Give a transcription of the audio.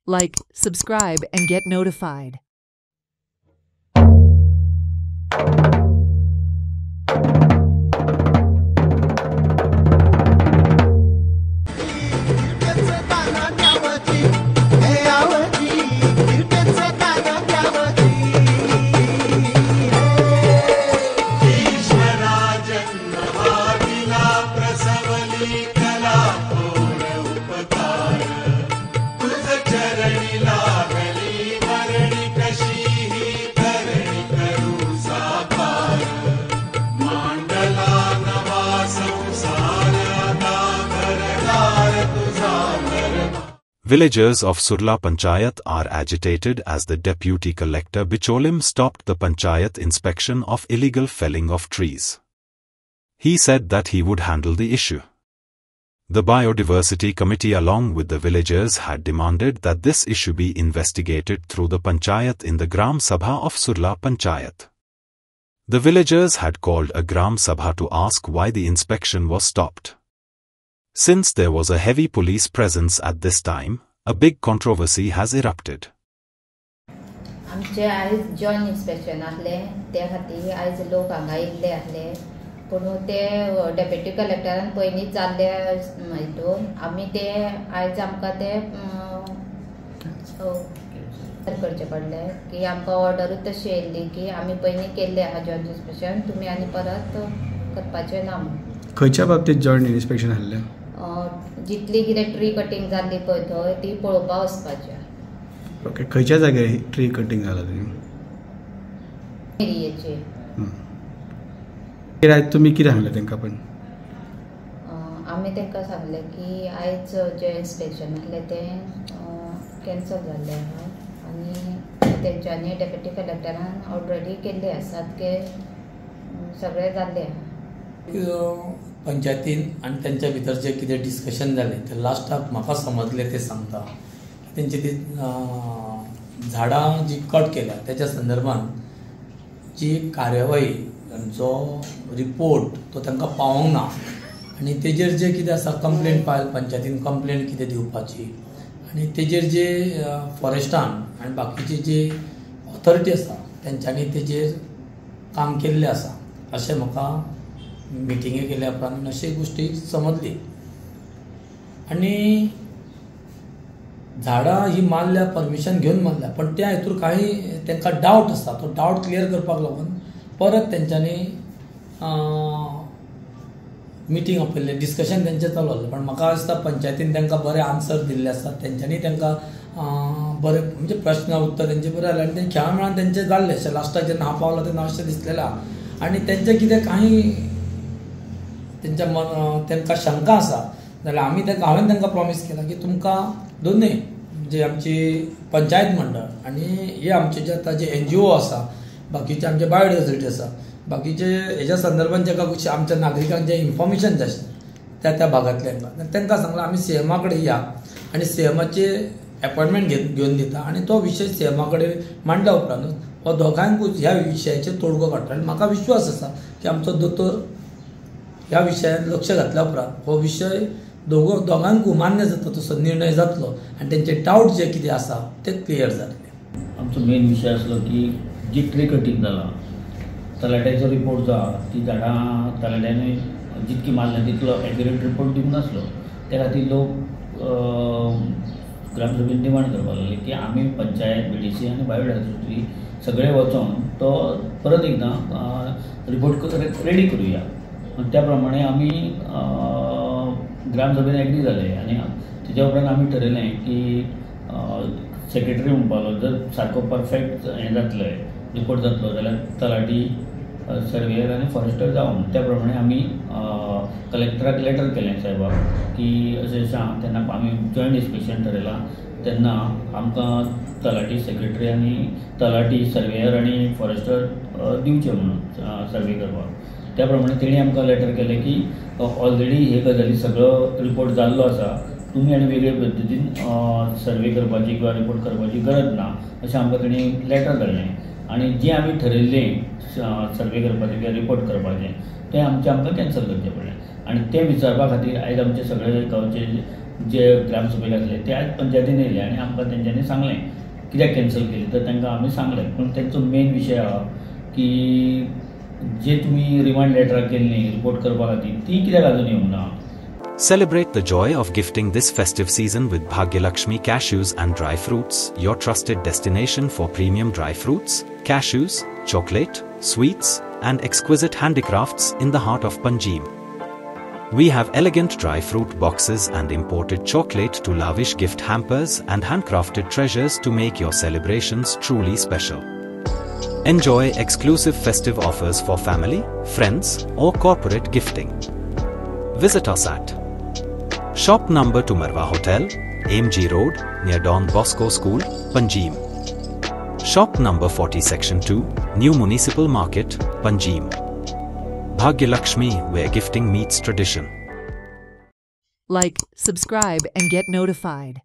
Like, subscribe, and get notified. Villagers of Surla Panchayat are agitated as the Deputy Collector Bicholim stopped the Panchayat inspection of illegal felling of trees. He said that he would handle the issue. The Biodiversity Committee along with the villagers had demanded that this issue be investigated through the Panchayat in the Gram Sabha of Surla Panchayat. The villagers had called a Gram Sabha to ask why the inspection was stopped. Since there was a heavy police presence at this time, a big controversy has erupted. आमचे आयज joint inspection आसले त्या खातीर आयज लोक हांगा येयल्ले आसले पूण ते डेप्युटी कलेक्टरान पयलींच जाल्ले हितून आमी ते आयज आमकां ते करचें पडलें की आमकां ऑर्डरूच तशी येयल्ली की आमी पयलीं केल्लें आहा जॉइंट इन्स्पेक्शन तुमी आनी परत करपाचें ना म्हणून. खंयच्या बाबतींत जॉइंट इन्स्पेक्शन आहलें? जितली कितें ट्री कटींग जाल्ली पळय थंय ती पळोवपाक वचपाचें. ओके, खंयच्या जाग्यार ट्री कटींग जालां ती? एरियेचेर. तुमी कितें सांगलें तांकां? पण आमी तांकां सांगलें की आयज जें इन्स्पेक्शन आसलें तें कॅन्सल जाल्लें आहा आनी तेंच्यांनी डेप्युटी कलेक्टरान ऑलरेडी केल्ले आसात की सगळें जाल्लें आहा. पंचायतीन आनी तेंच्या भितर जे कितें डिस्कशन जालें ते लास्टाक म्हाका समजलें ते सांगता. तेंची ती झाडां जी कट केल्या तेच्या संदर्भान जी कार्यवाही जो रिपोर्ट तो तांकां पावोंक ना आनी तेजेर जे कितें आसा कंप्लेंट फायल पंचायतीन कंप्लेंट कितें दिवपाची आनी तेजेर जे फॉरेस्टान आनी बाकीचे जे ऑथॉरिटी आसा तेंच्यांनी तेजेर काम केल्लें आसा अशें म्हाका मिटिंगे केल्या उपरांत अशी गोष्टी समजली. आनी झाडां ही मारल्या परमिशन घेवन मारल्या पण त्या हेतूर काही तांकां डावट आसा तो डावट क्लियर करपाक लागून परत तेंच्यांनी मिटींग आपयल्लें डिस्कशन तेंचें चालू आसलें पण म्हाका दिसता पंचायतीन तांकां बरें आन्सर दिल्ले आसात तेंच्यांनी तांकां बरें म्हणजे प्रश्न उत्तर तेंचे बरें जालें आनी तें खेळा मेळान तेंचें जाल्लें अशें लास्टाक जेन्ना हांव पावलो तेन्ना अशें दिसलेलें आहा. आनी तेंचें कितें काही तेंच्या तांकां शंका आसा जाल्यार आमी हांवें तांकां प्रॉमीस केला की तुमकां दोनूय म्हणजे आमची पंचायत मंडळ आनी हे आमचे जे आतां जे NGO आसा बाकीचे आमचे बायोडायवर्सिटी आसा बाकीचे हेच्या संदर्भान जेका आमच्या नागरिकांक जे इन्फॉर्मेशन जाय आसता त्या भागांतल्या तांकां सांगलां आमी CMA कडेन या आनी CMAचे अपॉयंटमेंट घेवन दिता आनी तो विशय CMA कडेन मांडल्या उपरांत हो दोगांयकूच ह्या विशयाचेर तोडगो काडटा आनी म्हाका विश्वास आसा की आमचो दोतोर ह्या विशयान लक्ष घातल्या उपरांत हो विशय दोगांकूय मान्य जाता तसो निर्णय जातलो आनी तेंचे डावट जे कितें आसा ते क्लियर जातले. आमचो मेन विशय आसलो की जी ट्री कटींग जाला तलाट्याचो रिपोर्ट जो आहा ती झाडां तलाट्याने जितकी मारल्या तितलो एक्युरेट रिपोर्ट दिवंक नासलो त्या खातीर लोक ग्रामसभेन डिमांड करपाक लागले की आमी पंचायत BDC आनी बायोडायवर्सिटी सगळे वचोन तो परत एकदां रिपोर्ट रेडी करुया. त्या प्रमाणे आमी ग्रामसभेन एग्री जाले आनी तेच्या उपरांत आमी ठरयलें की सेक्रेटरी म्हणपालो जर सारको परफेक्ट हें जातलें रिपोर्ट जातलो जाल्यार तलाटी सर्वेयर आनी फॉरेस्टर जावन त्या प्रमाणे आमी कलेक्टराक लेटर केलें साहेबाक की अशें सांग तेन्ना आमी जॉयंट इन्स्पेक्शन ठरयलां तेन्ना आमकां तलाटी सेक्रेटरी आनी तलाटी सर्वेयर आनी फॉरेस्टर दिवचे म्हणून सर्वे करपाक. त्या प्रमाणे तेणी आमकां लेटर केलें की ऑलरेडी हे गजाली सगळो रिपोर्ट जाल्लो आसा तुमी आनी वेगळे पद्दतीन सर्वे करपाची किंवा रिपोर्ट करपाची गरज ना अशें आमकां तेणी लेटर धाडलें. आनी जें आमी ठरयल्लें सर्वे करपाचें किंवा रिपोर्ट करपाचें तें आमकां कॅन्सल करचें पडलें. आनी तें विचारपा खातीर आयज आमचे सगळे गांवचे जे ग्रामसभेक आसले ते आयज पंचायतीन येयले आनी आमकां तेंच्यांनी सांगलें कित्याक कॅन्सल केली तर तांकां आमी सांगलें पूण तेंचो मेन विशय आहा की जे तुमी रिमांड लेटरां केल्लीं रिपोर्ट करपा खातीर ती कित्याक आजून येवंक ना. Celebrate the joy of gifting this festive season with Bhagyalakshmi Cashews and Dry Fruits, your trusted destination for premium dry fruits, cashews, chocolate, sweets, and exquisite handicrafts in the heart of Panjim. We have elegant dry fruit boxes and imported chocolate to lavish gift hampers and handcrafted treasures to make your celebrations truly special. Enjoy exclusive festive offers for family, friends, or corporate gifting. Visit us at Shop number to Marwa Hotel, AMG Road, near Don Bosco School, Panjim. Shop number 40 Section 2, New Municipal Market, Panjim. Bhagyalakshmi, where gifting meets tradition. Like, subscribe, and get notified.